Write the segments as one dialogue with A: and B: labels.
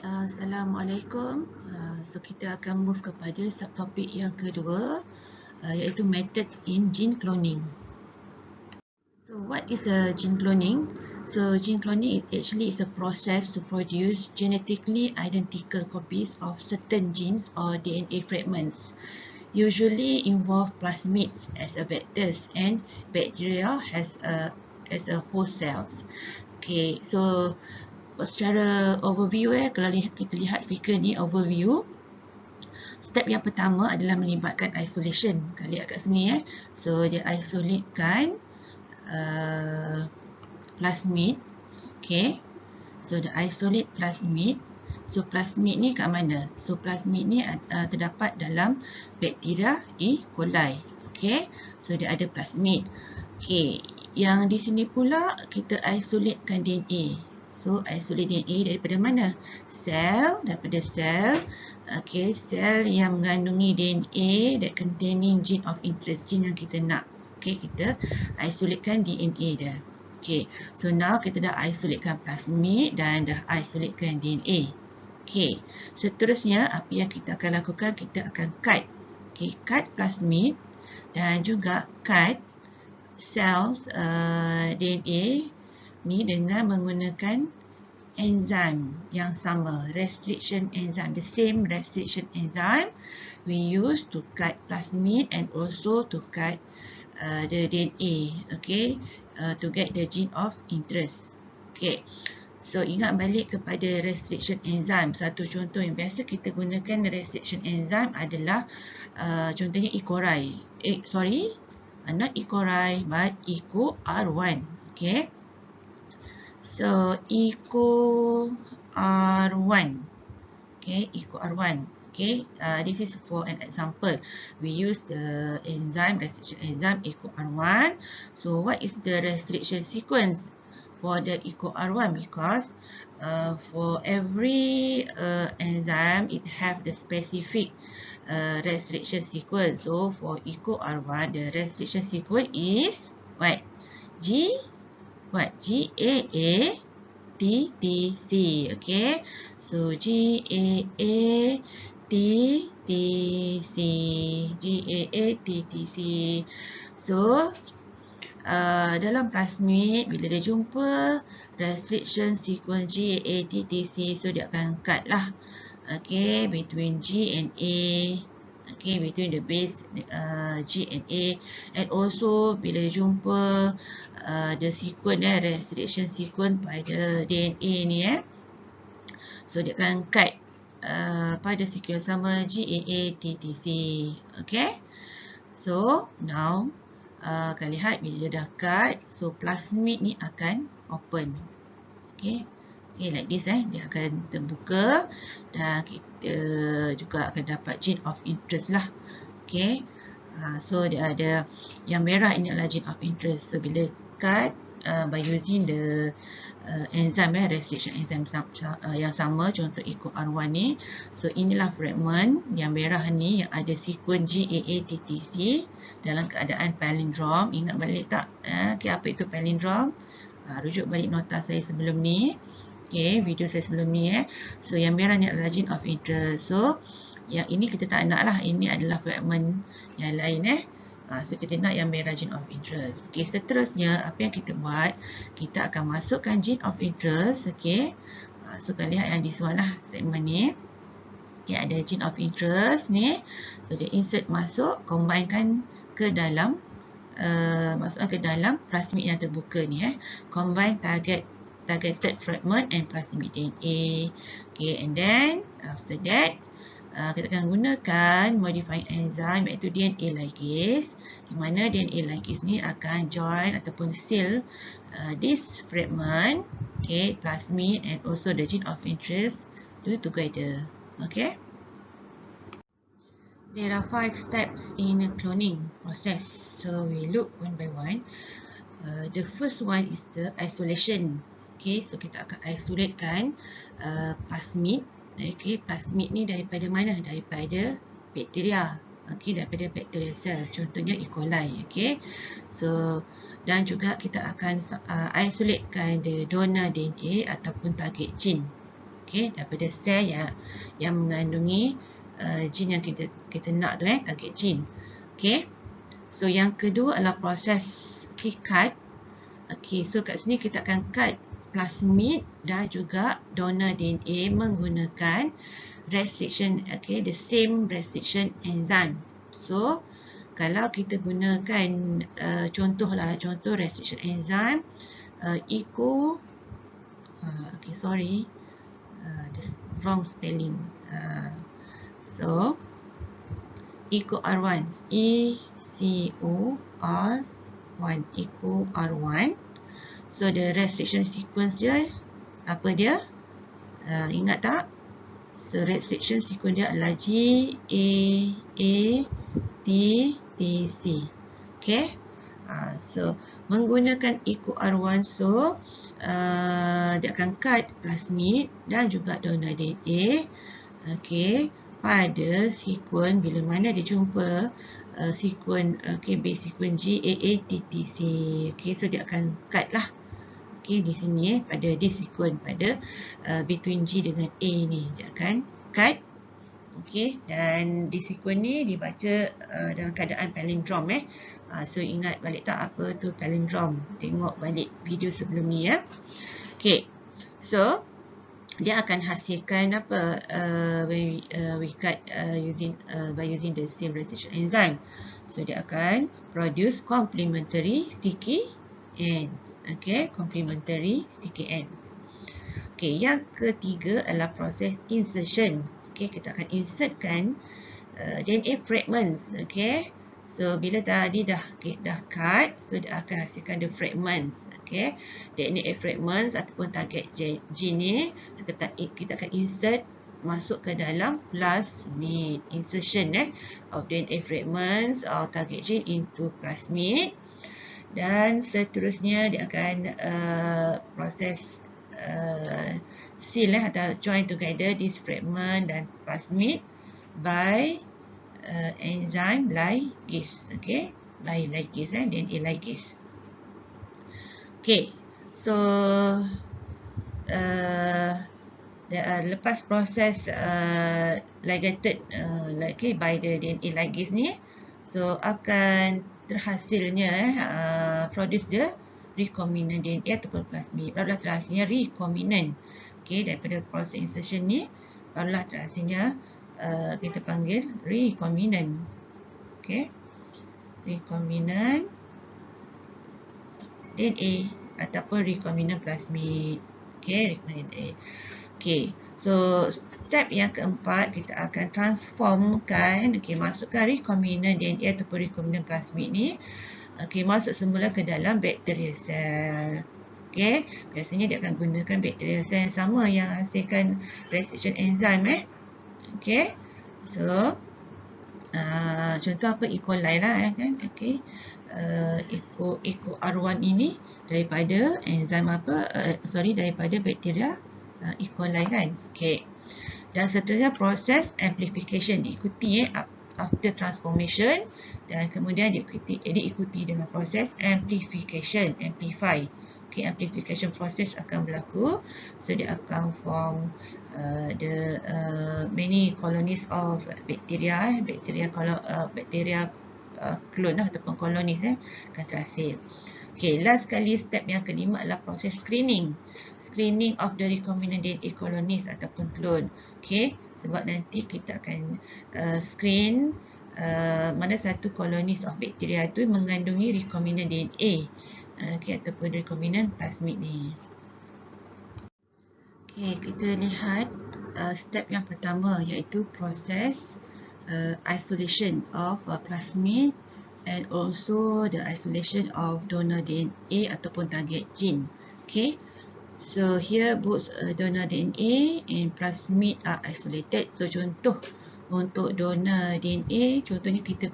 A: Assalamualaikum. So kita akan move kepada subtopik yang kedua, iaitu methods in gene cloning. So what is gene cloning? So gene cloning actually is a process to produce genetically identical copies of certain genes or DNA fragments. Usually involve plasmids as a vectors and bacteria as a host cells. Okay, so secara overview kalau kita lihat figure ni overview, step yang pertama adalah melibatkan isolation. Kita lihat kat sini so dia isolatekan plasmid. Okay, so dia isolate plasmid. So plasmid ni kat mana? So plasmid ni terdapat dalam bakteria E. coli. Okay, so dia ada plasmid. Okay, yang di sini pula kita isolatekan DNA. So, isolate DNA daripada mana? Sel, daripada sel. Okay, sel yang mengandungi DNA that containing gene of interest, gene yang kita nak. Okay, kita isolatekan DNA dia. Okay, so now kita dah isolatekan plasmid dan dah isolatekan DNA. Okay, seterusnya apa yang kita akan lakukan? Kita akan cut. Okay, cut plasmid dan juga cut cells DNA ni dengan menggunakan enzim yang sama, restriction enzyme, the same restriction enzyme we use to cut plasmid and also to cut the DNA, okay, to get the gene of interest. Okay, so ingat balik kepada restriction enzyme. Satu contoh yang biasa kita gunakan restriction enzyme adalah contohnya E. coli. Not E. coli but EcoR1. Okay. So, EcoR1. Okay, EcoR1. Okay, this is for an example. We use the enzyme, restriction enzyme EcoR1. So, what is the restriction sequence for the EcoR1? Because for every enzyme, it have the specific restriction sequence. So, for EcoR1, the restriction sequence is what? GAATTC. Okay, so GAATTC. So dalam plasmid bila dia jumpa restriction sequence GAATTC, so dia akan cut lah. Okay, between G and A. Okay, between the base G and A, and also bila dia jumpa the sequence restriction sequence pada DNA ni so dia akan cut pada sequence sama GAATTC. Okay, so now kalian lihat bila dia dah cut, so plasmid ni akan open. Okay, like this dia akan terbuka dan kita juga akan dapat gene of interest lah. Okay, so dia ada yang merah ini adalah gene of interest. So bila cut by using the enzyme restriction enzyme yang sama, contoh EcoR1 ni, so inilah fragment yang merah ni yang ada sequence GAATTC dalam keadaan palindrome. Ingat balik tak? Okay, apa itu palindrome? Rujuk balik nota saya sebelum ni. Okay, video saya sebelum ni So yang merah ni adalah gene of interest. So yang ini kita tak nak lah, ini adalah fragment yang lain So kita nak yang merah gene of interest. Okay, seterusnya apa yang kita buat? Kita akan masukkan gene of interest. Okay, so kalian lihat yang di one lah segmen ni. Okay, ada gene of interest ni. So dia insert masuk, combinekan ke dalam masukkan ke dalam plasmid yang terbuka ni combine targeted fragment and plasmid DNA. Okay, and then after that kita akan gunakan modifying enzyme iaitu DNA ligase, di mana DNA ligase ni akan join ataupun seal this fragment, okay, plasmid and also the gene of interest together. Okay, there are 5 steps in a cloning process, so we look one by one. The first one is the isolation. Okay, so kita akan isolatekan plasmid. Okay, plasmid ni daripada mana? Daripada bakteria. Okay, daripada bakteria sel. Contohnya E. coli. Okay, so dan juga kita akan isolatekan the donor DNA ataupun target gene. Okay, daripada sel yang mengandungi gene yang kita nak tu, target gene. Okay, so yang kedua adalah proses cut. Okay, so kat sini kita akan cut plasmid dan juga donor DNA menggunakan restriction, okay, the same restriction enzyme. So kalau kita gunakan contoh restriction enzyme okay, sorry, this wrong spelling. So EcoR1, EcoR1, EcoR1. So the restriction sequence dia apa dia? Ingat tak? So restriction sequence dia adalah GAATTC. Okay. So menggunakan EcoR1, so dia akan cut plasmid dan juga donor DNA. Okay, pada sequence bila mana dia jumpa sequence, okay, base sequence GAATTC. Okay, so dia akan cut lah. Okay, di sini pada this sequence pada between G dengan A ni dia akan cut. Okay, dan di sequence ni dibaca dalam keadaan palindrome. So ingat balik tak apa tu palindrome? Tengok balik video sebelum ni ya. Okay, so dia akan hasilkan apa when we cut by using the same restriction enzyme. So dia akan produce complementary sticky ends. Okay, complementary sticky ends. Okay, yang ketiga adalah proses insertion. Okay, kita akan insertkan DNA fragments. Okay, so bila tadi dah cut, so dia akan hasilkan the fragments. Okay, DNA fragments ataupun target gene ni, so kita akan insert masuk ke dalam plasmid. Insertion of DNA fragments or target gene into plasmid. Dan seterusnya dia akan proses seal atau join together this fragment dan plasmid by enzyme ligase. Okay, by ligase, DNA ligase. Okay, so lepas proses ligated by the DNA ligase ni, so akan terhasilnya produce the recombinant DNA ataupun plasmid. Barulah terhasilnya recombinant. Okay, daripada proses insertion ni barulah terhasilnya kita panggil recombinant. Okay, recombinant DNA ataupun recombinant plasmid. Okay, recombinant DNA. Okay, so step yang keempat kita akan transformkan, okay, masukkan recombinant DNA ataupun recombinant plasmid ni, okay, masuk semula ke dalam bacteria cell. Okay, biasanya dia akan gunakan bacteria cell yang sama yang hasilkan restriction enzyme. Okay, so contoh apa, E. coli lah kan. Okay, EcoR1 ini daripada enzim apa, daripada bakteria E. coli kan. Okay, dan seterusnya proses amplification diikuti after transformation, dan kemudian diikuti dengan proses amplification, amplify. Okay, amplification process akan berlaku, so dia akan form the many colonies of bacteria, bacteria clone ataupun colonies akan terhasil. Okay, last kali step yang kelima adalah proses screening. Screening of the recombinant DNA colonies ataupun clone. Okay, sebab nanti kita akan screen mana satu colonies of bacteria itu mengandungi recombinant DNA. Okay, ataupun recombinant plasmid ni. Okay, kita lihat step yang pertama iaitu proses isolation of plasmid and also the isolation of donor DNA ataupun target gene. Okay, so here both donor DNA and plasmid are isolated. So contoh untuk donor DNA, contohnya kita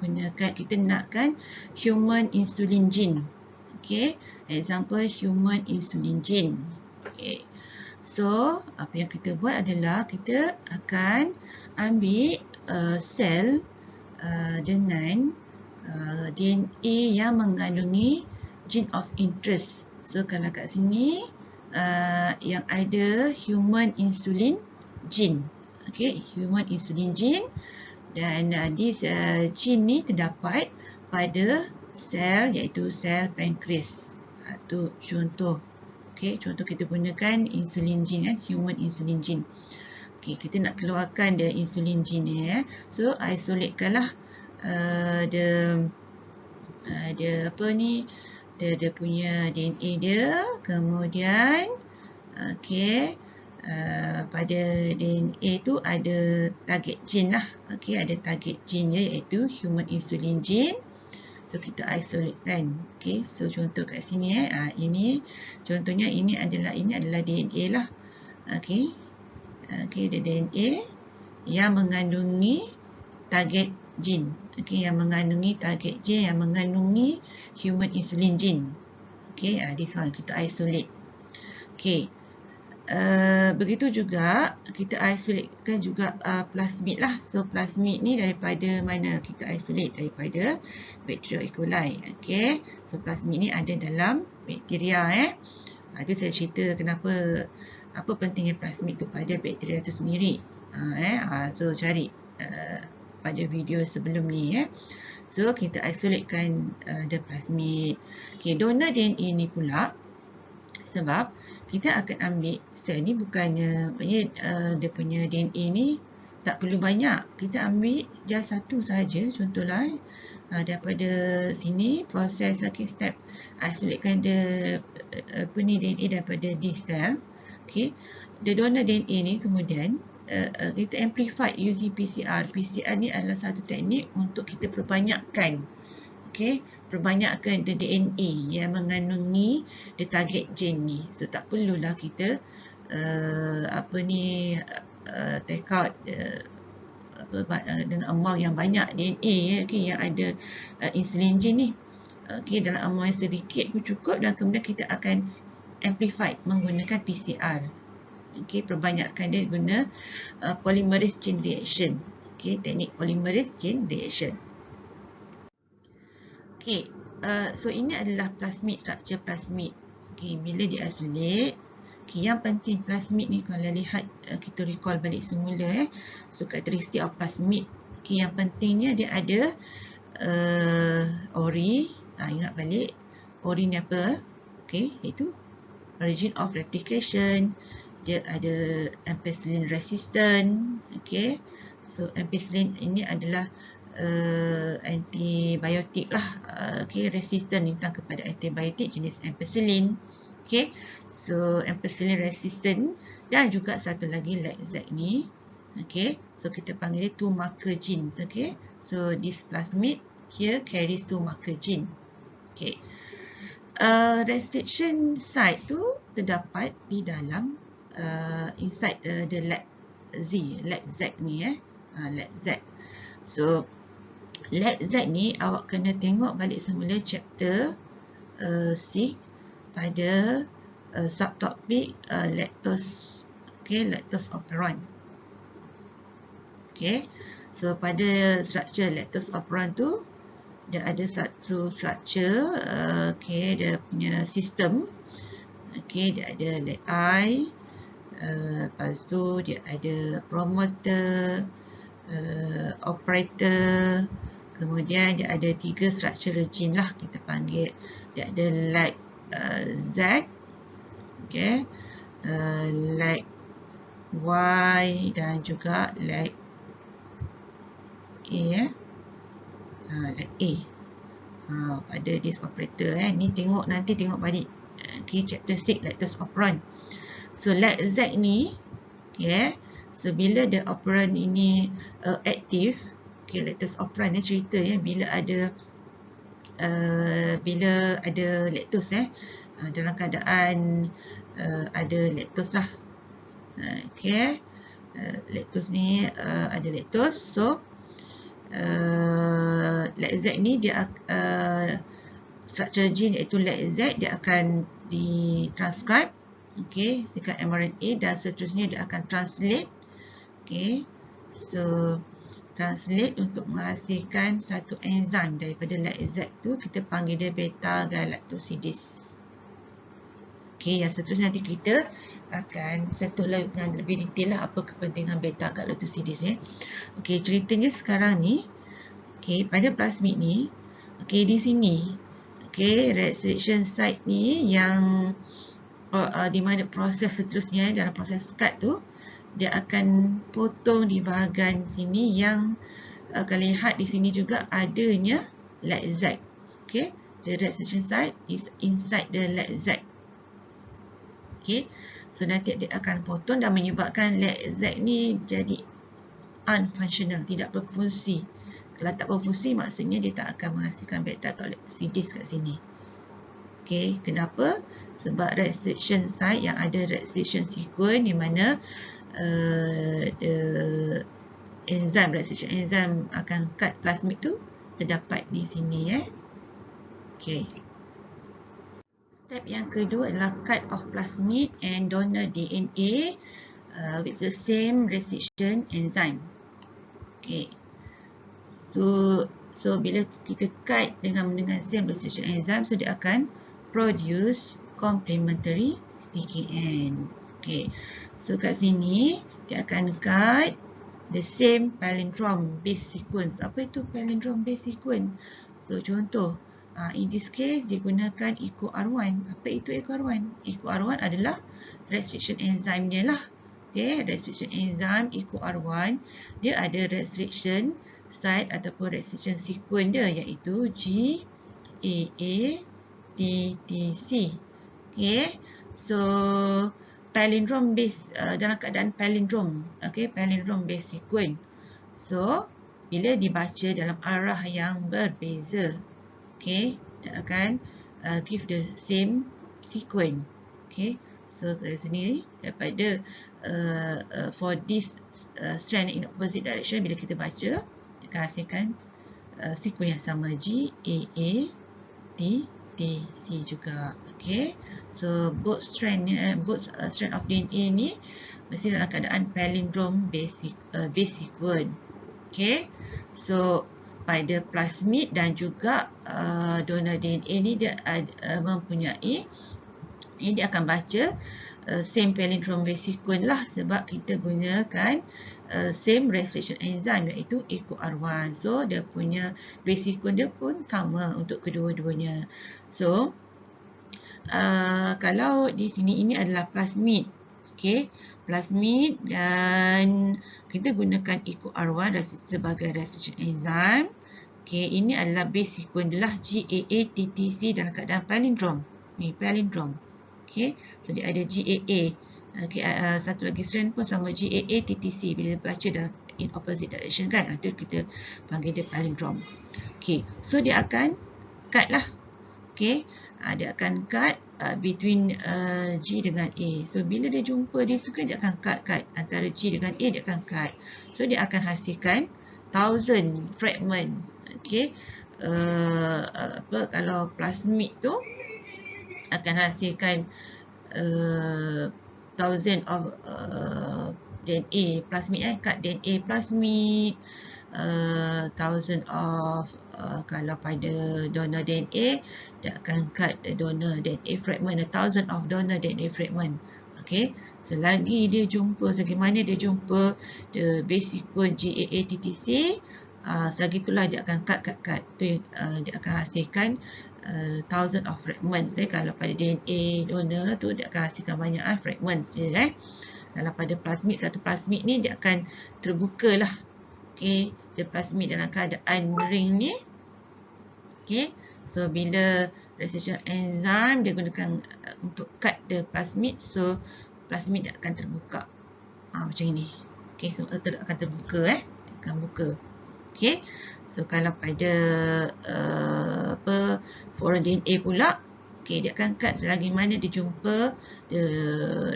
A: nakkan human insulin gene. Okay, example human insulin gene. Okay, so apa yang kita buat adalah kita akan ambil sel dengan DNA yang mengandungi gene of interest. So kalau kat sini yang ada human insulin gene. Okay, human insulin gene. Dan this gene ni terdapat pada sel iaitu sel pankreas. Itu contoh. Okay, contoh kita gunakan insulin gene, human insulin gene. Okay, kita nak keluarkan the insulin gene ni. So, isolatekanlah dia apa ni, dia punya DNA dia. Kemudian, okay, pada DNA tu ada target gene lah. Okay, ada target gene iaitu human insulin gene. So, kita isolatekan. Okay, so contoh kat sini ini contohnya ini adalah DNA lah. Okay, okay, ada DNA yang mengandungi target gene. Okay, yang mengandungi target gene, yang mengandungi human insulin gene. Okay, this one kita isolate. Okay, begitu juga kita isolatekan juga plasmid lah. So, plasmid ni daripada mana kita isolate? Daripada Bacteria E. coli. Okay, so plasmid ni ada dalam bakteria. Itu saya cerita kenapa, apa pentingnya plasmid tu pada bakteria tu sendiri. So, cari pada video sebelum ni. So, kita isolatekan the plasmid. Okay, donor DNA ni pula, sebab kita akan ambil sel ni bukannya dia punya DNA ni tak perlu banyak. Kita ambil just satu sahaja. Contohlah daripada sini proses step isolatekan the DNA daripada this cell. Okay, the donor DNA ni kemudian kita amplify using PCR. PCR ni adalah satu teknik untuk kita perbanyakkan. Okay, perbanyakkan the DNA yang mengandungi the target gene ni. So, tak perlulah kita take out dengan amount yang banyak DNA okay, yang ada insulin gene ni. Okay, dalam amount yang sedikit pun cukup, dan kemudian kita akan amplify menggunakan PCR. Okay, perbanyakkan dia guna polymerase chain reaction. Okay, teknik polymerase chain reaction. Okay, so ini adalah plasmid, structure plasmid. Okay, bila dia isolate, okay, yang penting plasmid ni kalau lihat, kita recall balik semula so karakteristik of plasmid. Okay, yang pentingnya dia ada ori. Ingat balik, ori ni apa? Okay, iaitu origin of replication. Dia ada ampicillin resistant. Okay, so ampicillin ini adalah antibiotik lah. Okay, resistant tentang kepada antibiotik jenis ampicillin. Okay, so ampicillin resistant. Dan juga satu lagi LAC-ZAC ni. Okay, so kita panggil dia 2 marker genes. Okay, so this plasmid here carries 2 marker gene. Okay, restriction site tu terdapat di dalam inside the LAC-ZAC ni. LAC-ZAC. So, LAC-ZAC ni awak kena tengok balik semula chapter 6 pada subtopik lactose. Okay, lactose operon. Okay, so pada structure lactose operon tu dia ada satu structure. Okay, dia punya sistem. Okay, dia ada LAC-I. Lepas tu dia ada promoter, operator. Kemudian dia ada 3 structural gene lah kita panggil. Dia ada LAC-ZAC, okay, LAC-Y dan juga LAC-A. LAC-A pada this operator. Ni tengok, nanti tengok balik. Okay, chapter 6 lactose operon. So, LAC-ZAC ni, okay, so bila the operon ini aktif, okay, lactose operon ni cerita bila ada lactose dalam keadaan ada lactose lah. Okay, lactose ni ada lactose. So, LAC-ZAC ni dia structure gene iaitu LAC-ZAC dia akan ditranscribe. Okay, sikat mRNA dan seterusnya dia akan translate. Okay, so translate untuk menghasilkan satu enzim daripada LAC-ZAC tu, kita panggil dia beta galactosidase. Okey, yang seterusnya nanti kita akan sentuh dengan lebih detail lah apa kepentingan beta-galactosidase. Okey, ceritanya sekarang ni, okey, pada plasmid ni, okey, di sini, okey, restriction site ni yang di mana proses seterusnya dalam proses cut tu, dia akan potong di bahagian sini yang kalian lihat di sini juga adanya lag-zag. Okay, the restriction site is inside the lag-zag. Okay, so nanti dia akan potong dan menyebabkan lag-zag ni jadi unfunctional, tidak berfungsi. Kalau tak berfungsi, maksudnya dia tak akan menghasilkan beta-galactosidase kat sini. Okay, kenapa? Sebab restriction site yang ada restriction sequence di mana the enzim, restriction enzim akan cut plasmid tu terdapat di sini. Okay. Step yang kedua adalah cut of plasmid and donor DNA with the same restriction enzyme. Okay. So bila kita cut dengan same restriction enzyme, so dia akan produce complementary sticky end. Okay. So kat sini dia akan cut the same palindrome base sequence. Apa itu palindrome base sequence? So contoh, in this case digunakan EcoR1. Apa itu EcoR1? EcoR1 adalah restriction enzyme dia lah. Okay, restriction enzyme EcoR1 dia ada restriction site ataupun restriction sequence dia iaitu GAATTC. Okay, so palindrome base dalam keadaan palindrome, okay, palindrome base sequence. So bila dibaca dalam arah yang berbeza, okay, dia akan give the same sequence. Okay, so dari sini daripada for this strand in opposite direction, bila kita baca dia akan hasilkan sequence yang sama, GAATTC juga. Okay, so both strand of DNA ni mesti dalam keadaan palindrome base sequence. Okay, so pada plasmid dan juga donor DNA ni dia mempunyai, ini dia akan baca same palindrome base sequence lah, sebab kita gunakan same restriction enzyme iaitu EcoR1. So dia punya base sequence dia pun sama untuk kedua-duanya. So kalau di sini ini adalah plasmid, okay, plasmid dan kita gunakan EcoR1 sebagai restriction enzyme. Okay, ini adalah base sequence adalah GAATTC dalam keadaan palindrome. Ni palindrome. Okay, so dia ada GAA. Okay, satu lagi strand pun sama GAATTC bila baca dalam in opposite direction kan. Itu kita panggil dia palindrome. Okay, so dia akan cut lah. Okay, dia akan cut between G dengan A. So bila dia jumpa dia suka, dia akan cut antara G dengan A, dia akan cut. So dia akan hasilkan 1000 fragment. Okay, kalau plasmid tu akan hasilkan 1000 of DNA plasmid, cut DNA plasmid, 1000 of kalau pada donor DNA dia akan cut donor DNA fragment, 1000 of donor DNA fragment. Okay, selagi dia jumpa, bagaimana dia jumpa the base sequence GAATTC, selagi itulah dia akan cut. Tu dia akan hasilkan 1000 of fragments. Kalau pada DNA donor tu dia akan hasilkan banyak fragments je. Kalau pada plasmid, satu plasmid ni dia akan terbuka lah. Okay, dia plasmid dalam keadaan ring ni. Okay, so bila restriction enzyme dia gunakan untuk cut the plasmid, so plasmid dia akan terbuka macam ini. Okay, so akan terbuka, akan buka. Okay, so kalau pada foreign DNA pula, okay, dia akan cut selagi mana dia jumpa the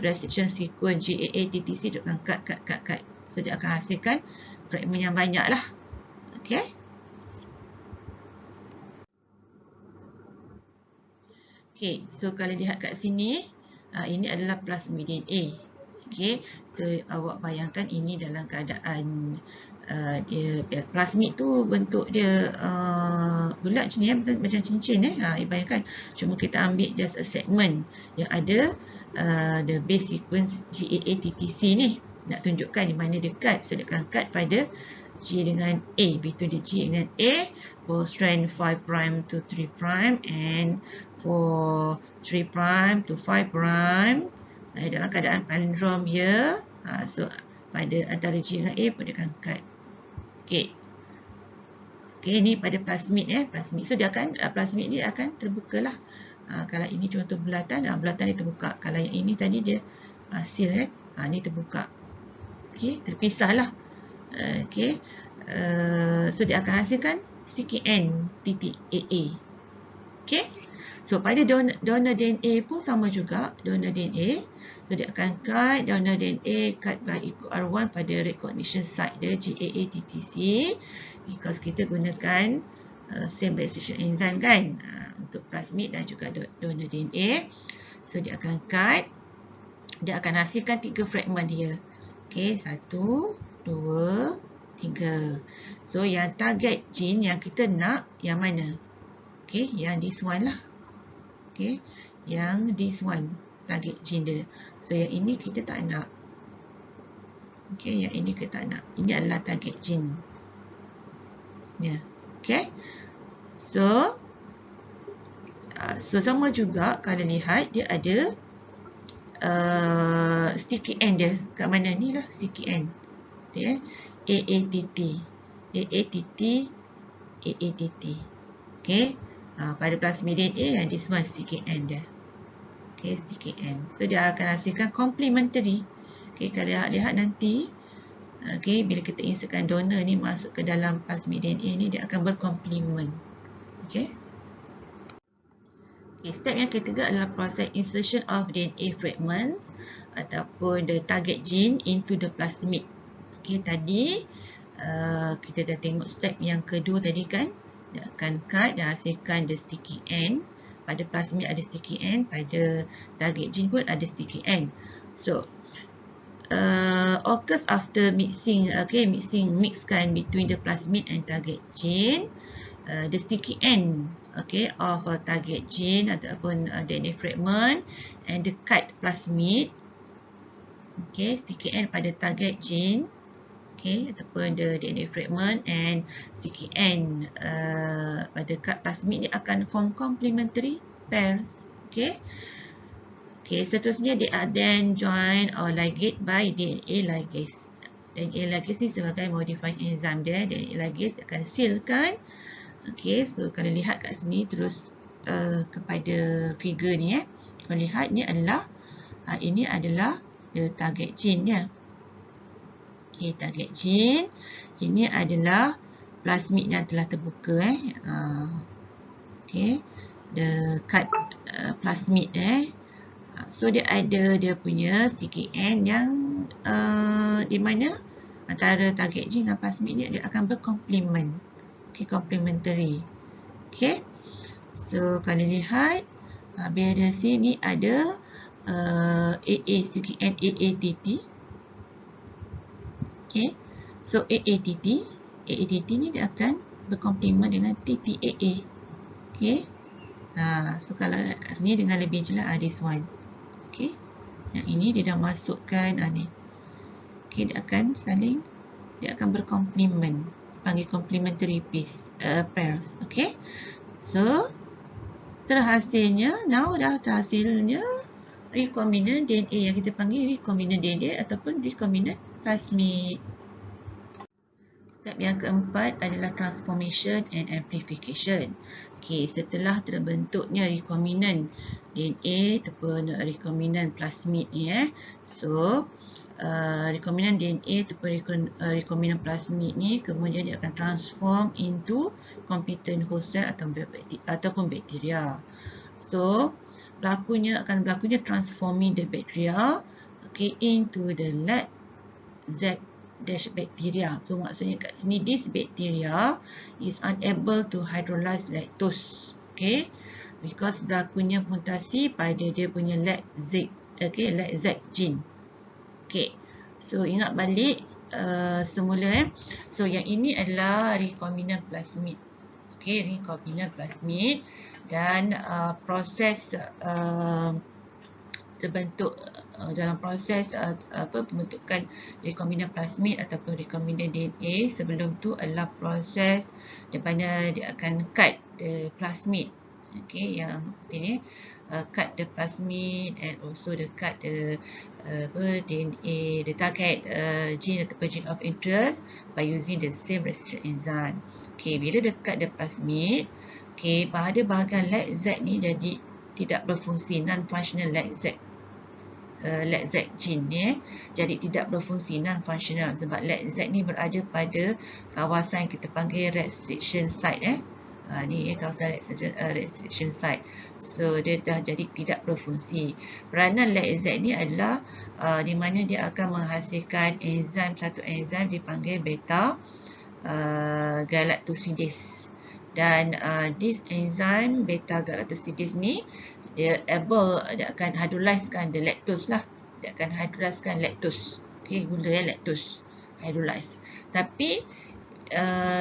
A: restriction sequence GAATTC, dia akan cut. So dia akan hasilkan fragment yang banyak lah. Okay. Okay, so kalau lihat kat sini, ini adalah plasmid DNA. Okay, so awak bayangkan ini dalam keadaan dia plasmid tu bentuk dia bulat macam ni, macam cincin bayangkan. Cuma kita ambil just a segment yang ada the base sequence GAA-TTC ni, nak tunjukkan di mana dia cut. So dia akan cut pada G dengan A, between the G dengan A for strand 5' to 3' and for 3' to 5'. Dalam keadaan palindrom here, so pada antara G dengan A pun dia akan cut. Okay, ni pada plasmid plasmid. So dia akan plasmid ni akan terbuka lah. Kalau ini contoh bulatan, bulatan dia terbuka. Kalau yang ini tadi dia seal ni terbuka. Okay, terpisah lah. Okay, so dia akan hasilkan sticky end titik AA. Okay, so pada donor DNA pun sama juga, donor DNA. So dia akan cut donor DNA cut by equal R1 pada recognition site dia GAA-TTC, because kita gunakan same restriction enzyme kan untuk plasmid dan juga donor DNA. So dia akan cut, dia akan hasilkan 3 fragment dia. Okay, 1, 2, 3. So yang target gene yang kita nak yang mana? Okay, yang this one lah. Okay, yang this one target gene dia. So yang ini kita tak nak. Okay, yang ini kita tak nak. Ini adalah target gene. Okay, so sama juga kalau lihat dia ada sticky end dia kat mana ni lah, sticky end dia AATT. Okay, pada plasmid DNA yang this one sticky end dia. Okay, sticky end. So dia akan hasilkan complementary. Okay, kalau lihat nanti, okay, bila kita insertkan donor ni masuk ke dalam plasmid DNA ni, dia akan berkomplement. Okay. Okay, step yang ketiga adalah proses insertion of DNA fragments ataupun the target gene into the plasmid. Okay, tadi kita dah tengok step yang kedua tadi kan. Dia akan cut dan hasilkan the sticky end. Pada plasmid ada sticky end, pada target gene pun ada sticky end. So, occurs after mixing, okay, mixkan between the plasmid and target gene. The sticky end, okay, of a target gene ataupun DNA fragment and the cut plasmid. Okay, sticky end pada target gene, okay, ataupun the DNA fragment and sticky end pada cut plasmid ni akan form complementary pairs. Okay. Okay, seterusnya they are then joined or ligate by DNA ligase. DNA ligase ni sebagai modifying enzyme dia. DNA ligase akan sealkan. Okay, so kalau lihat kat sini terus kepada figure ni kalau lihat ni adalah ini adalah the target gene nya. Okay, target gene. Ini adalah plasmid yang telah terbuka okay, the cut plasmid so dia ada dia punya sticky end yang di mana antara target gene dan plasmid ni dia akan berkomplement. Okay, complementary. Okay, so kalau lihat bila sini ada AA sticky end AATT. Okay, so AATT ni dia akan berkomplement dengan TTAA. Okay, so kalau kat sini dengan lebih jelas this one. Okay, yang ini dia dah masukkan ni. Okay, dia akan saling, dia akan berkomplement, panggil complementary pairs. Okay, so terhasilnya, now dah terhasilnya recombinant DNA yang kita panggil recombinant DNA ataupun recombinant plasmid. Step yang keempat adalah transformation and amplification. Okay, setelah terbentuknya recombinant DNA ataupun recombinant plasmid ni so recombinant DNA ataupun recombinant plasmid ni kemudian dia akan transform into competent host cell ataupun bakteria. So akan berlakunya transforming the bacteria, okay, into the Z bacteria. So maksudnya kat sini this bacteria is unable to hydrolyze lactose, okay, because berlakunya mutasi pada dia punya LAC-Z, okay, LAC-Z gene. Okey. So ingat balik semula So yang ini adalah recombinant plasmid. Okey, recombinant plasmid dan proses terbentuk dalam proses pembentukan recombinant plasmid ataupun recombinant DNA sebelum tu adalah proses di mana dia akan cut the plasmid. Okay, yang ini cut the plasmid and also the cut the DNA, the target gene ataupun gene of interest by using the same restriction enzyme. Okay, bila dia cut the plasmid, okay, pada bahagian LAC-Z ni jadi tidak berfungsi, non-functional LAC-Z. LAC-Z gene ni jadi tidak berfungsi, non-functional, sebab LAC-Z ni berada pada kawasan kita panggil restriction site. Ni kawasan restriction site. So dia dah jadi tidak berfungsi. Peranan LAC-Z ni adalah di mana dia akan menghasilkan satu enzim dipanggil beta galactosidase. Dan this enzyme beta galactosidase ni dia akan hydrolysekan the lactose lah. Dia akan hydrolysekan lactose. Okay, gula lactose hydrolyze. Tapi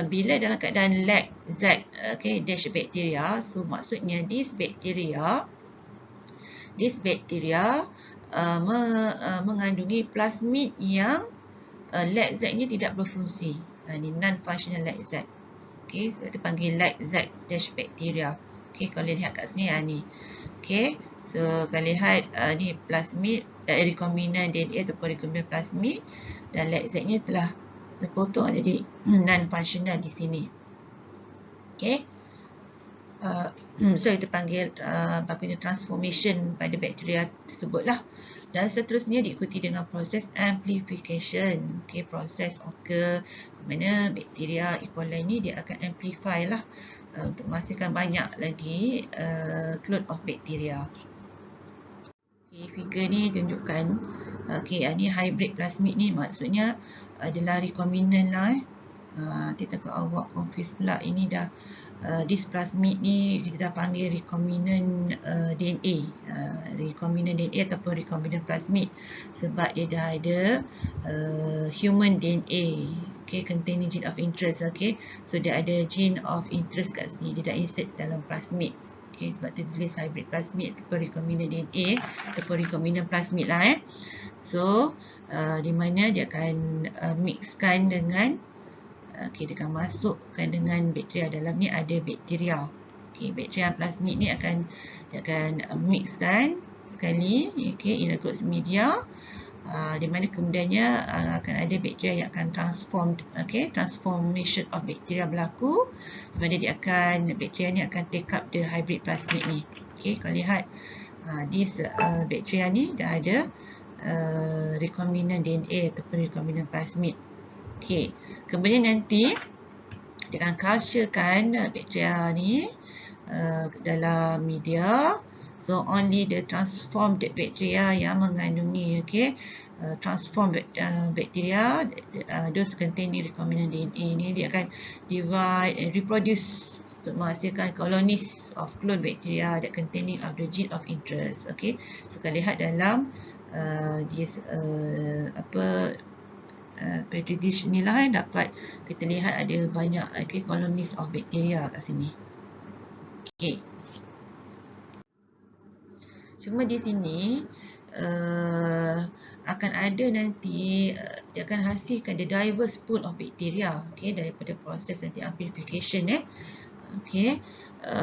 A: bila dalam keadaan LAC-Z, okay, dash bacteria, so maksudnya this bacteria mengandungi plasmid yang LAC-Z nya tidak berfungsi. Ni non-functional LAC-Z. Okay, so kita panggil LAC-Z dash bacteria. Okay, kalau lihat kat sini ni. Okay, so kalau lihat ni plasmid recombinant DNA ataupun recombinant plasmid dan LAC-Z nya telah terpotong jadi non-functional di sini. Okay. So kita panggil bakunya transformation pada bakteria tersebut lah. Dan seterusnya diikuti dengan proses amplification. Okay, proses occur ke mana bakteria E. coli ni dia akan amplify lah untuk menghasilkan banyak lagi clone of bacteria. Okay, figure ni tunjukkan ni hybrid plasmid ni maksudnya adalah recombinant lah. Nanti takut awak confuse pula, ini dah this plasmid ni kita dah panggil recombinant DNA, recombinant DNA ataupun recombinant plasmid sebab dia dah ada human DNA, okay, containing gene of interest. Okay, so dia ada gene of interest kat sini, dia dah insert dalam plasmid. Okay, sebab tu tulis hybrid plasmid ataupun recombinant DNA ataupun recombinant plasmid lah. So di mana dia akan mixkan dengan dia akan masukkan dengan bakteria. Dalam ni ada bakteria. Okay, bakteria plasmid ni dia akan mixkan sekali, okay, in a closed media. Di mana kemudiannya akan ada bakteria yang akan transformation of bakteria berlaku, di mana bakteria ni akan take up the hybrid plasmid ni. Okay, kalau lihat this bakteria ni dah ada recombinant DNA ataupun recombinant plasmid. Okay, kemudian nanti dia akan culturekan bakteria ni dalam media. So only the transformed bacteria yang mengandungi transformed bacteria those containing recombinant DNA ni dia akan divide and reproduce untuk menghasilkan colonies of clone bacteria that containing of the gene of interest. Okay, so kalau lihat dalam this petri dish ni lah, dapat kita lihat ada banyak colonies of bacteria kat sini. Okay. Cuma di sini akan ada nanti dia akan hasilkan the diverse pool of bacteria, okay, daripada proses nanti amplification okay,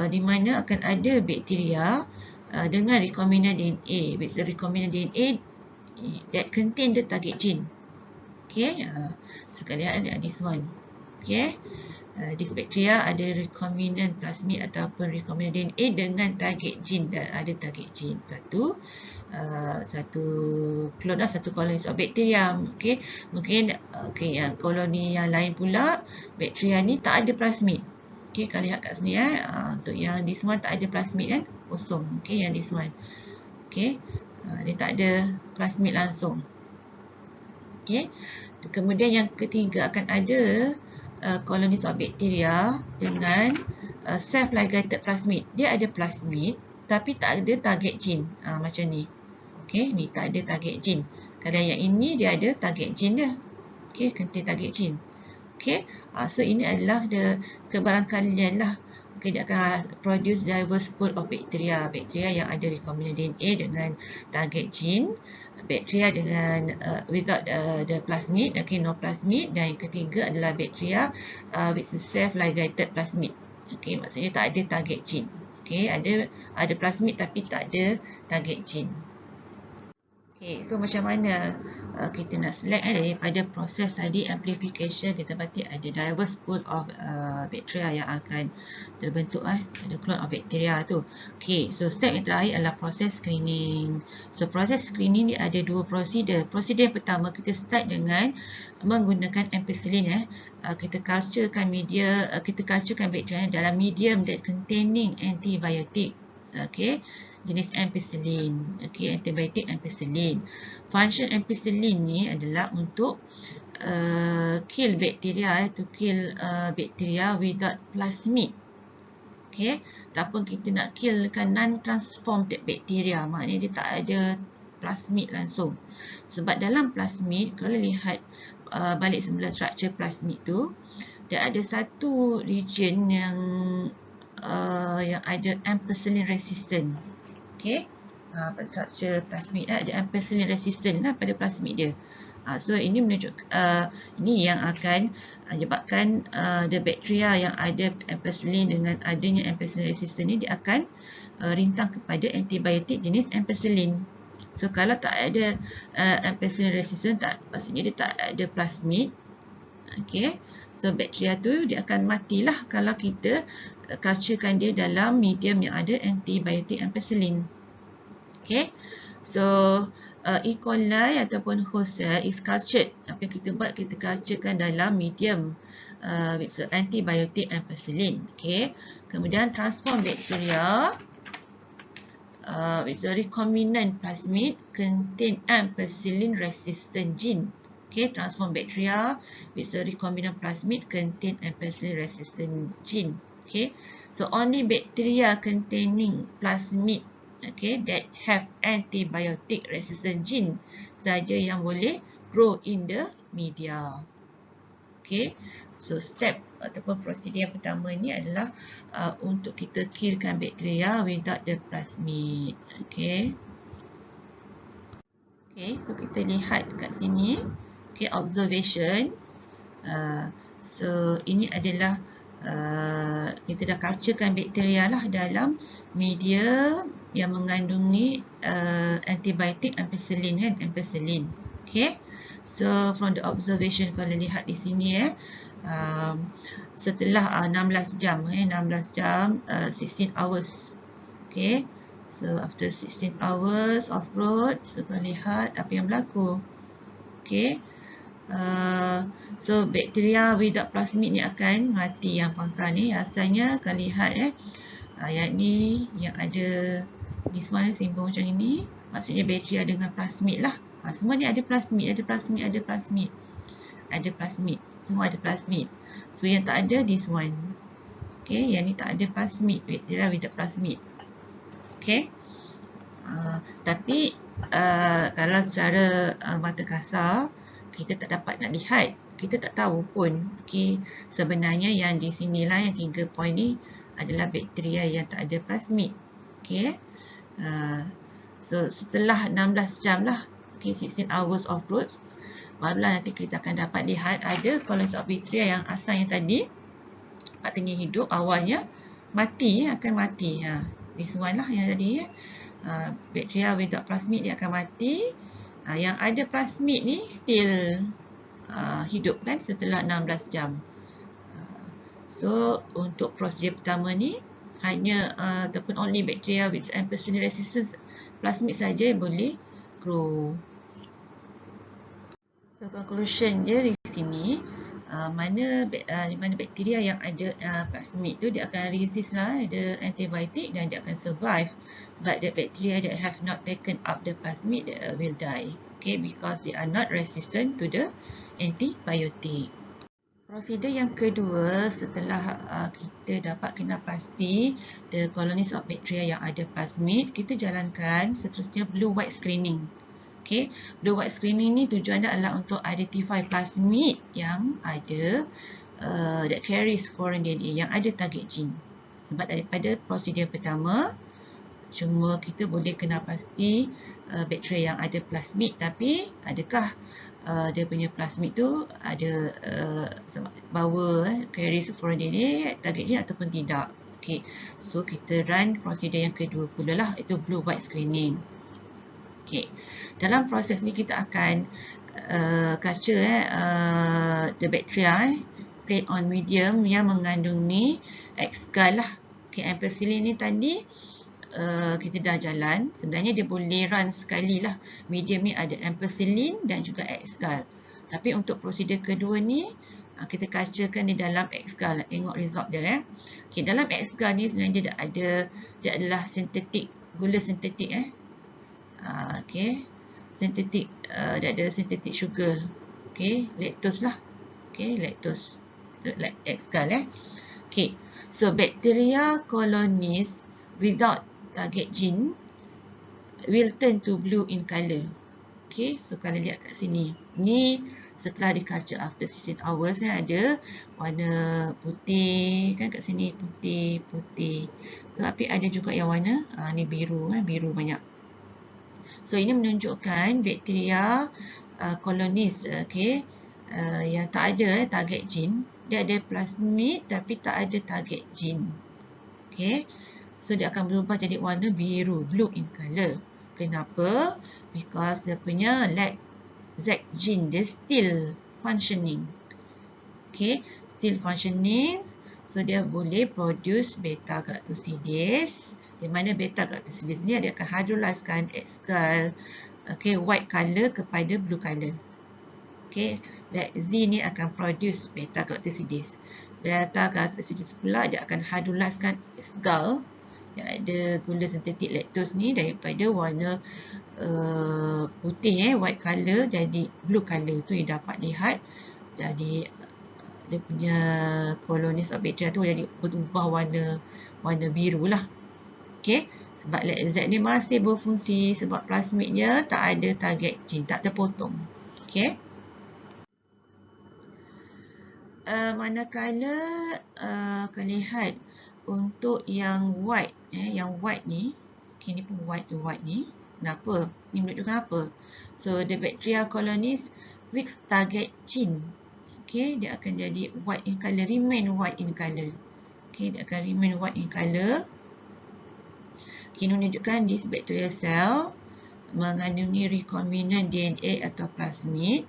A: di mana akan ada bakteria dengan recombinant DNA, with the recombinant DNA that contain the target gene. Okay, so kalian ada this one. Okay, this bacteria ada recombinant plasmid ataupun recombinant DNA dengan target gene, dan ada target gene satu clone lah, satu colonies of bacteria. Okay, mungkin yang koloni yang lain pula bakteria ni tak ada plasmid. Okay, kalau lihat kat sini untuk yang this one tak ada plasmid kan, kosong. Okay, yang this one, okay, dia tak ada plasmid langsung. Okay, kemudian yang ketiga akan ada colonies of bacteria dengan self-ligated plasmid. Dia ada plasmid tapi tak ada target gene, macam ni. Okay, ni tak ada target gene. Kalau yang ini dia ada target gene dia. Okay, contain target gene. Okay, so ini adalah kebarangkalian lah. Okay, dia akan produce diverse pool of bacteria. Bacteria yang ada recombinant DNA dengan target gene. Bacteria dengan without the plasmid, okay, no plasmid. Dan yang ketiga adalah bacteria with self-ligated plasmid. Okay, maksudnya tak ada target gene. Okay, ada plasmid tapi tak ada target gene. Okay, so macam mana kita nak select daripada proses tadi amplification, kita dapati ada diverse pool of bacteria yang akan terbentuk ada clone of bacteria tu. Okay, so step yang terakhir adalah proses screening. So proses screening ni ada dua prosedur. Prosedur yang pertama, kita start dengan menggunakan ampicillin. Kita culturekan bacteria dalam medium that containing antibiotic. Okay, jenis ampicillin. Okay, antibiotik ampicillin. Function ampicillin ni adalah untuk kill bacteria, to kill bacteria without plasmid. Okay, ataupun kita nak killkan non-transformed bacteria, maknanya dia tak ada plasmid langsung. Sebab dalam plasmid, kalau lihat balik semula struktur plasmid tu, dia ada satu region yang ada ampicillin resistant. Okay, pada struktur plasmid ada ampicillin resistant pada plasmid dia. So ini menunjuk ini yang akan menyebabkan the bacteria yang ada ampicillin, dengan adanya ampicillin resistant ni dia akan rintang kepada antibiotik jenis ampicillin. So kalau tak ada ampicillin resistant, maksudnya dia tak ada plasmid. Okay, so bakteria tu dia akan matilah kalau kita culturekan dia dalam medium yang ada antibiotik ampicillin. Okay, so E. coli ataupun host cell is cultured. Apa yang kita buat, kita culturekan dalam medium with antibiotik ampicillin. Okay, kemudian transform bacteria with the recombinant plasmid contain ampicillin resistant gene. Okay, transform bacteria with the recombinant plasmid contain ampicillin resistant gene. Okay, so only bacteria containing plasmid, okay, that have antibiotic resistant gene saja yang boleh grow in the media. Okay, so step ataupun prosedur yang pertama ni adalah untuk kita killkan bacteria without the plasmid. Okay, so kita lihat kat sini. Okay, observation. So ini adalah kita dah culturekan bakteria lah dalam media yang mengandungi antibiotik ampicillin kan, ampicillin. Okay, so from the observation, kalau lihat di sini setelah 16 jam 16 hours. Okay, so after 16 hours of growth, so kita lihat apa yang berlaku. Okay, so bakteria without plasmid ni akan mati. Yang pangkal ni asalnya akan lihat yang ni yang ada this one simbol macam ini, maksudnya bakteria dengan plasmid lah. Semua ni ada plasmid, semua ada plasmid. So yang tak ada this one. Okay, yang ni tak ada plasmid, bakteria without plasmid. Okay, tapi kalau secara mata kasar kita tak dapat nak lihat, kita tak tahu pun. Okay, sebenarnya yang di sinilah yang 3 poin ni adalah bakteria yang tak ada plasmid. Okay, so setelah 16 jam lah, okay, 16 hours of growth, barulah nanti kita akan dapat lihat ada colonies of bacteria yang asalnya tadi patutnya hidup, awalnya mati, akan mati. This one lah yang tadi bakteria without plasmid dia akan mati. Yang ada plasmid ni still hidup kan setelah 16 jam. So untuk prosedur pertama ni hanya ataupun only bacteria with ampicillin resistant plasmid saja yang boleh grow. So conclusion dia di sini, mana bakteria yang ada plasmid tu dia akan resist lah the antibiotic dan dia akan survive, but the bacteria that have not taken up the plasmid will die. Okay, because they are not resistant to the antibiotic. Prosedur yang kedua, setelah kita dapat kenal pasti the colonies of bacteria yang ada plasmid, kita jalankan seterusnya blue white screening. Okay, blue white screening ni tujuan dia adalah untuk identify plasmid yang ada that carries foreign DNA, yang ada target gene. Sebab daripada prosedur pertama, cuma kita boleh kenal pasti bakteria yang ada plasmid, tapi adakah dia punya plasmid tu ada bawa carries foreign DNA target gene ataupun tidak. Okay, so kita run prosedur yang kedua pula lah, itu blue white screening. Okay, dalam proses ni kita akan kaca the bacteria plate on medium yang mengandungi X-gal lah. Okay, ampicillin ni tadi kita dah jalan. Sebenarnya dia boleh run sekali lah. Medium ni ada ampicillin dan juga X-gal. Tapi untuk prosedur kedua ni, kita kacakan di dalam X-gal. Nak tengok result dia. Okay, dalam X-gal ni sebenarnya dia adalah sintetik, gula sintetik. Okay, sintetik, dia ada sintetik sugar. Okay, lactose lah. Okay, lactose, like X-gal. Okay, so bacteria colonies without target gene will turn to blue in color. Okay, so kalau lihat kat sini, ni setelah di culture after 16 hours ada warna putih kan, kat sini putih. Tapi ada juga yang warna ni biru, biru banyak. So ini menunjukkan bakteria colonies, okay, yang tak ada target gene. Dia ada plasmid tapi tak ada target gene. Okay, so dia akan berubah jadi warna biru, blue in color. Kenapa? Because dia punya Z gene dia still functioning. Okay, still functioning. So dia boleh produce beta galactosidase. Di mana beta galactosidase ni dia akan hydrolysekan X-gal, okay, white color kepada blue color. Okay, Z ni akan produce beta galactosidase. Beta galactosidase pula dia akan hydrolysekan X-gal yang ada gula sintetik lactose ni daripada warna putih, white color jadi blue color. Tu yang dapat lihat. Jadi dia punya colonies of bacteria tu jadi berubah warna biru lah. Okay, sebab Z ni masih berfungsi sebab plasmidnya tak ada target gene, tak terpotong. Okay, manakala akan lihat untuk yang white, yang white ni, okay, ni pun white ni, kenapa? Ni menunjukkan apa? So the bacteria colonies with target gene, okay, dia akan jadi white in color, remain white in color. Okay, dia akan remain white in color. Okay, menunjukkan this bacterial cell mengandungi recombinant DNA atau plasmid.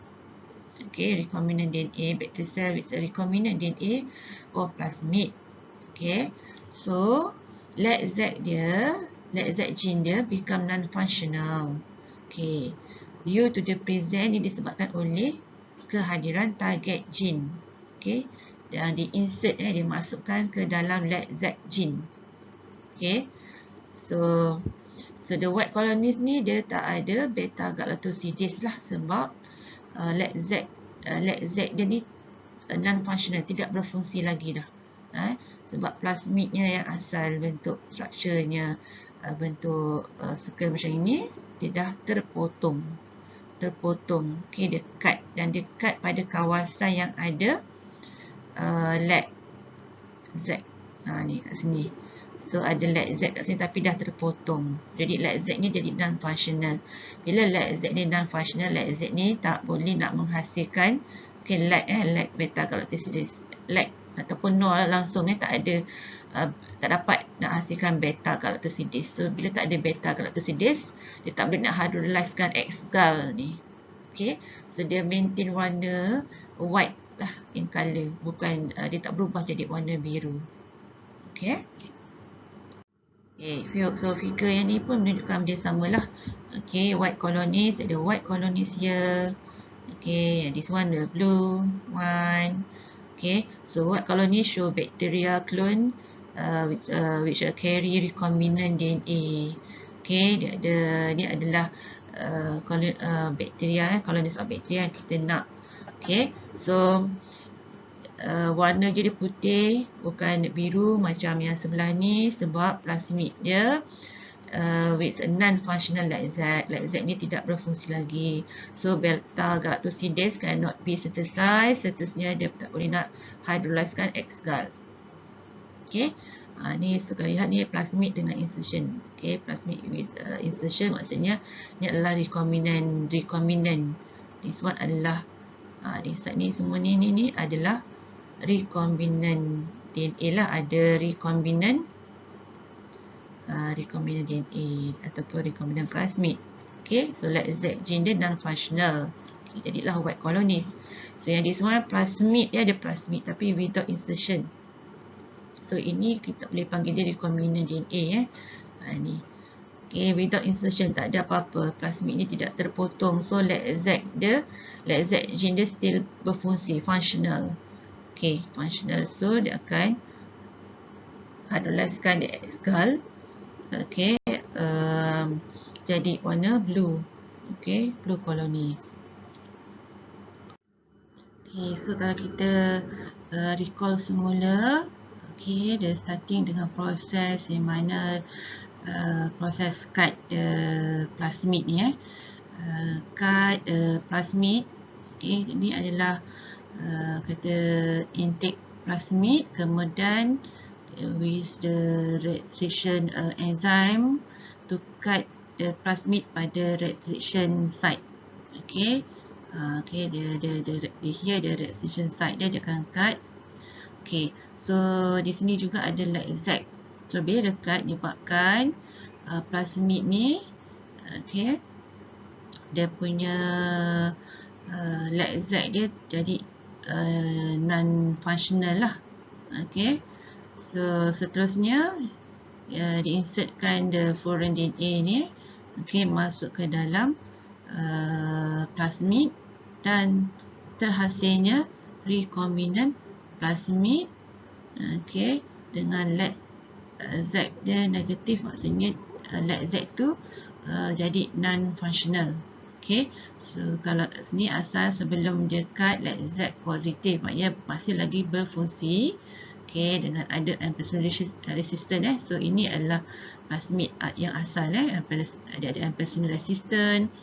A: Okay, recombinant DNA, bacterial cell with a recombinant DNA or plasmid. Okay, so Z gene dia become non-functional. Okay, due to the present, ini disebabkan oleh kehadiran target gene. Okay, dan di-insert, dimasukkan ke dalam Z gene. Okay, so the white colonies ni dia tak ada beta galactosidase lah, sebab Z dia ni non-functional, tidak berfungsi lagi dah. Sebab plasmidnya yang asal bentuk strukturnya bentuk circle macam ini, dia dah terpotong. Okay, dia cut, dan dia cut pada kawasan yang ada Z. Ni kat sini. So ada Z kat sini tapi dah terpotong. Jadi Z ni jadi non-functional. Bila Z ni non-functional, Z ni tak boleh nak menghasilkan, okay, lack beta galactosidase. Lack ataupun nol langsung, tak ada, tak dapat nak hasilkan beta galactosidase. So bila tak ada beta galactosidase, dia tak boleh nak hydrolysekan X-gal ni. Okay, so dia maintain warna white lah in color, bukan dia tak berubah jadi warna biru. Okay. Okay, so figure yang ni pun menunjukkan dia samalah. Okay, white colonies, ada white colonies here. Okay, this one the blue one. Okay, so white colonies show bacteria clone which carry recombinant DNA. Okay, dia ada, ni adalah bacteria, colonies of bacteria yang kita nak. Okay, so warna jadi putih, bukan biru macam yang sebelah ni, sebab plasmid dia with a non-functional Z ni tidak berfungsi lagi. So beta galactosidase cannot be synthesized, seterusnya dia tak boleh nak hydrolysekan X-gal. Okay, ni sekali lihat ni plasmid dengan insertion. Okay, plasmid with insertion maksudnya ni adalah recombinant. This one adalah di side ni semua ni adalah recombinant DNA lah, ada recombinant DNA ataupun recombinant plasmid. Okay, so let's say gene dia non-functional. Okay, jadilah white colonies. So yang this one plasmid, dia ada plasmid tapi without insertion. So ini kita boleh panggil dia recombinant DNA ni. Okay, without insertion, tak ada apa-apa. Plasmid ni tidak terpotong. So let's say gene dia still berfungsi, functional. Okay, functional. So dia akan hydrolysekan di X-gal. Okay, jadi warna blue. Okay, blue colonies. Okay, so kalau kita recall semula, okay, dia starting dengan proses yang mana proses cut plasmid ni cut plasmid. Okay, ini adalah kata intake plasmid, kemudian with the restriction enzyme to cut the plasmid pada restriction site. Okay, okay, dia here the restriction site dia akan cut. Okay, so di sini juga ada lactate. So bila dekat menyebabkan plasmid ni, okay, dia punya lactate dia jadi non-functional lah. Okay, so seterusnya diinsertkan the foreign DNA ni, okay, masuk ke dalam plasmid dan terhasilnya recombinant plasmid. Okay, dengan lactate dia negatif, maksudnya lactate tu jadi non-functional. Okay, so kalau kat sini asal sebelum dia cut lactate positif, maknanya masih lagi berfungsi. Okay, dengan ada ampicillin resistant. So ini adalah plasmid yang asal ada ampicillin resistant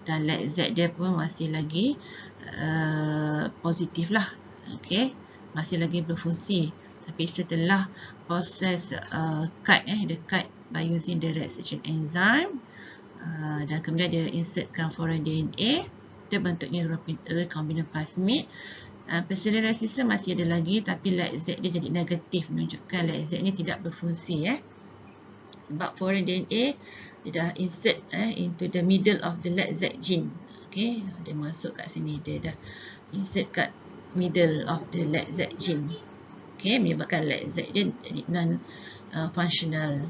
A: dan lactate dia pun masih lagi positif lah. Okay, masih lagi berfungsi. Tapi setelah proses cut, dia cut by using the restriction enzyme, dan kemudian dia insertkan foreign DNA, terbentuknya recombinant plasmid. Ampicillin resistant masih ada lagi, tapi lactate dia jadi negatif, menunjukkan lactate ni tidak berfungsi. Sebab foreign DNA dia dah insert into the middle of the lactate gene. Okay, dia masuk kat sini, dia dah insert kat middle of the lactate gene. Okay, menyebabkan lactate dia jadi non-functional.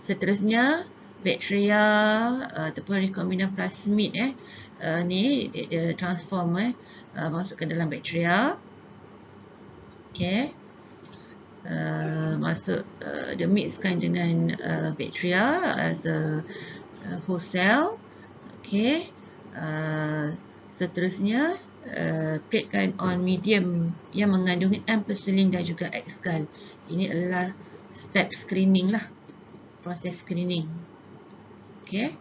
A: Seterusnya, bakteria ataupun recombinant plasmid ni dia transform masuk ke dalam bakteria. Okay, masuk dia mixkan dengan bakteria as a host cell. Okay, seterusnya platekan on medium yang mengandungi ampicillin dan juga X-gal. Ini adalah step screening lah, proses screening. Okay,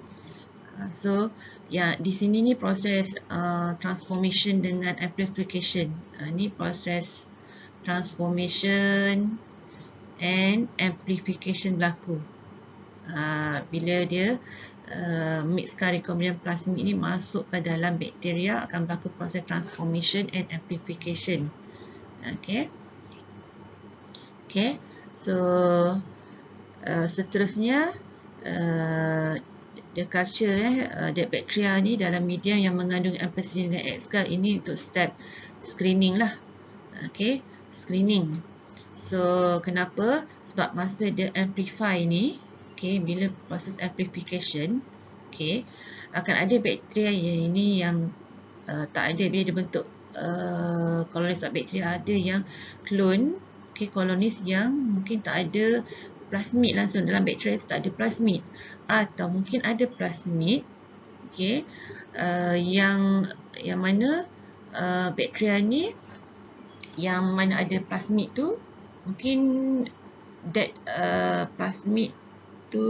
A: so ya, di sini ni proses transformation dengan amplification. Ni proses transformation and amplification berlaku bila dia mixkan recombinant plasmid ini masuk ke dalam bakteria, akan berlaku proses transformation and amplification. Okay, okay, so seterusnya the culture the bakteria ni dalam medium yang mengandung ampicillin dan X-gal. Ini untuk step screening lah. Okay, screening. So kenapa? Sebab masa dia amplify ni, okay, bila proses amplification, okay, akan ada bakteria yang tak ada. Bila dia bentuk kolonis bakteria, ada yang clone, okay, kolonis yang mungkin tak ada plasmid langsung dalam bakteria itu, tak ada plasmid, atau mungkin ada plasmid, okay, yang mana bakteria ni yang mana ada plasmid tu mungkin that plasmid tu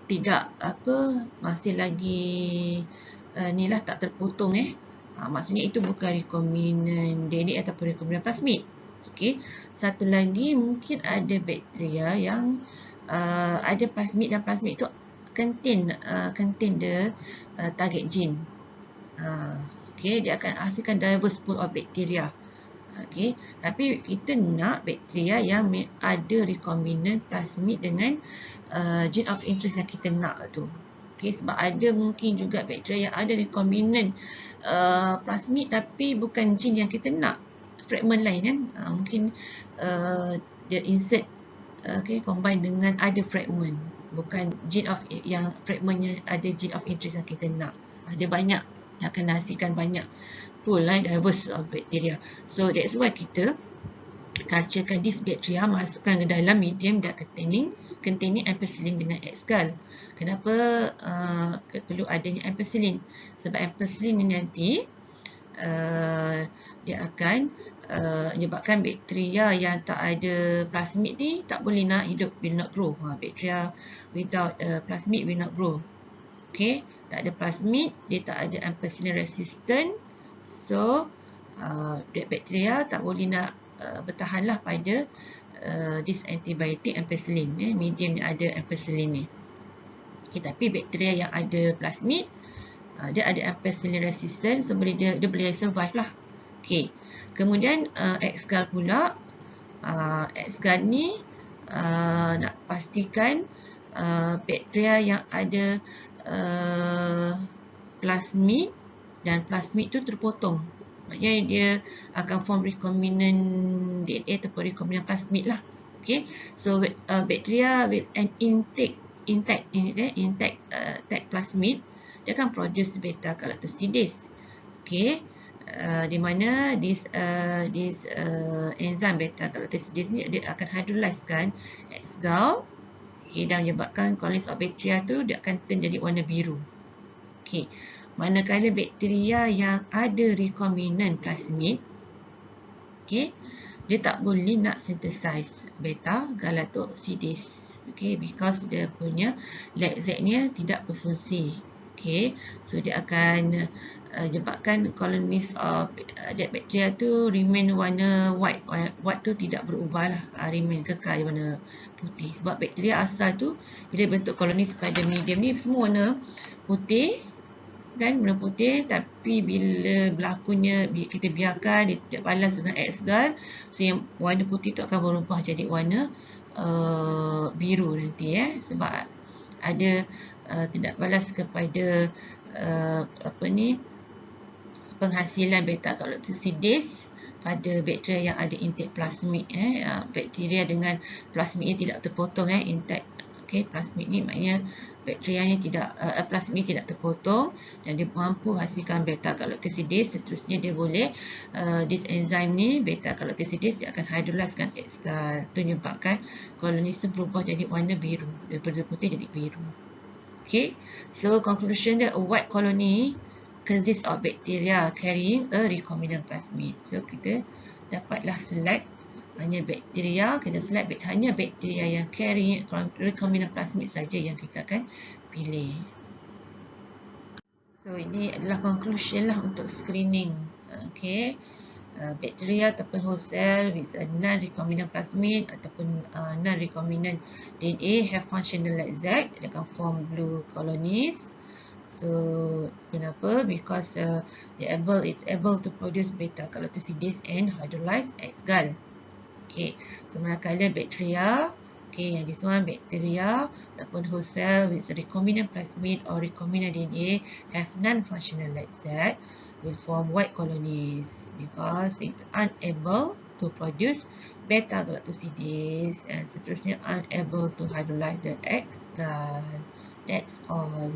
A: tidak masih lagi ni lah, tak terpotong maksudnya itu bukan rekombinant DNA ataupun rekombinant plasmid. Okey, satu lagi mungkin ada bakteria yang ada plasmid dan plasmid itu contain the target gene. Okey, dia akan hasilkan diverse pool of bacteria. Okey, tapi kita nak bakteria yang ada rekombinant plasmid dengan gene of interest yang kita nak tu. Okey, sebab ada mungkin juga bakteria yang ada rekombinant plasmid tapi bukan gene yang kita nak, fragment lain kan. Mungkin dia insert combine dengan ada fragment, bukan gene of yang fragmentnya ada gene of interest yang kita nak. Ada banyak, akan hasilkan banyak pool diverse of bacteria. So that's why kita culturekan this bacteria, masukkan ke dalam medium that containing ampicillin dengan X-gal. Kenapa perlu adanya ampicillin? Sebab ampicillin ni nanti dia akan menyebabkan bakteria yang tak ada plasmid ni tak boleh nak hidup, will not grow. Bakteria without plasmid will not grow. Okay, tak ada plasmid, dia tak ada ampicillin resistant. So, bakteria tak boleh nak bertahanlah pada this antibiotic ampicillin, medium yang ada ampicillin ni. Okay, tapi bakteria yang ada plasmid, dia ada ampicillin resistant, so dia boleh survive lah. Okay, kemudian X-gal pula. X-gal ni nak pastikan bakteria yang ada plasmid dan plasmid tu terpotong. Maksudnya dia akan form recombinant DNA ataupun recombinant plasmid lah. Okay, so bacteria with an intact plasmid, dia akan produce beta-galactosidase. Okay, di mana this enzyme beta-galactosidase ni dia akan hydrolysekan X-gal, dan menyebabkan colonies of bacteria tu dia akan turn jadi warna biru. Okay, manakala bakteria yang ada recombinant plasmid, okay, dia tak boleh nak synthesize beta-galactosidase. Okay, because dia punya lactate-nya tidak berfungsi. Okay, so dia akan menyebabkan colonies of that bacteria tu remain warna white. White tu tidak berubah lah, remain kekal warna putih. Sebab bakteria asal tu bila bentuk colonies pada medium ni semua warna putih kan, warna putih, tapi bila berlakunya kita biarkan dia tidak balas dengan X-gal, so yang warna putih tu akan berubah jadi warna biru nanti sebab ada tidak balas kepada penghasilan beta-galactosidase pada bakteria yang ada intact plasmid. Bakteria dengan plasmidnya tidak terpotong, intact. Okay, plasmid ni maknanya bakterianya tidak, plasmid tidak terpotong dan dia mampu hasilkan beta-galactosidase. Seterusnya dia boleh this enzyme ni beta-galactosidase dia akan hydrolysekan X-gal. Itu menyebabkan kolonis berubah jadi warna biru, daripada putih jadi biru. Okay, so conclusion dia, a white colony consists of bacteria carrying a recombinant plasmid. So kita dapatlah select hanya bakteria, kita select hanya bakteria yang carrying recombinant plasmid saja yang kita akan pilih. So ini adalah conclusion lah untuk screening. Okay, bakteria ataupun host cell with a non-recombinant plasmid ataupun non-recombinant DNA have functional like Z, dia akan form blue colonies. So kenapa? Because it's able to produce beta-galactosidase and hydrolyze X-gal. Okay, so manakala bakteria, okay, yang this one bacteria ataupun host cell with recombinant plasmid or recombinant DNA have non-functional like Z, will form white colonies because it's unable to produce beta-galactosidase and seterusnya unable to hydrolyze the X-gal. That's all.